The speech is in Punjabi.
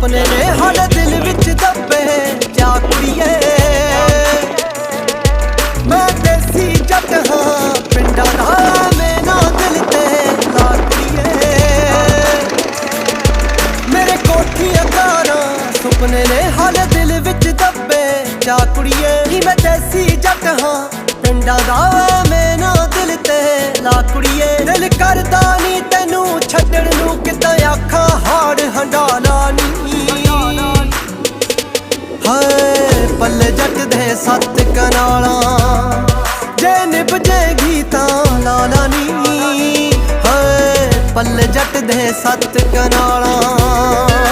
ਸੁਪਨੇ ਨੇ ਹਾਲੇ ਦਿਲ ਵਿੱਚ ਦੱਬੇ ਜਾ ਕੁੜੀਏ। ਮੈਂ ਦੇਸੀ ਜੱਟ ਹਾਂ ਪਿੰਡਾਂ ਦਾ ਮੇਰਾ ਦਿਲ ਤੇ ਲਾ ਕੁੜੀਏ। ਮੇਰੇ ਕੋਠੀਆਂ ਕਾਰਾਂ ਸੁਪਨੇ ਨੇ ਹਾਲੇ ਦਿਲ ਵਿੱਚ ਦੱਬੇ ਜਾ ਕੁੜੀਏ। ਨੀ ਮੈਂ ਦੇਸੀ ਜੱਟ ਹਾਂ ਪਿੰਡਾਂ ਦਾ ਮੇਰਾ ਦਿਲ ਤੇ ਲਾ ਕੁੜੀਏ। ਦਿਲ ਕਰਦਾ ਨੀ ਤੈਨੂੰ ਛੱਡਣ ਨੂੰ ਕਿੱਦਾਂ ਆਖਾਂ ਹਾੜ ਹੰਡਾਲਾ ਨੀ। ਹਾਏ ਪੱਲੇ ਜੱਟ ਦੇ 7 ਕਨਾਲਾਂ ਜੇ ਨਿਭ ਜੇਗੀ ਤਾਂ ਲਾਲਾ ਨੀ। ਹਾਏ ਪੱਲੇ ਜੱਟ ਦੇ 7 ਕਨਾਲਾਂ।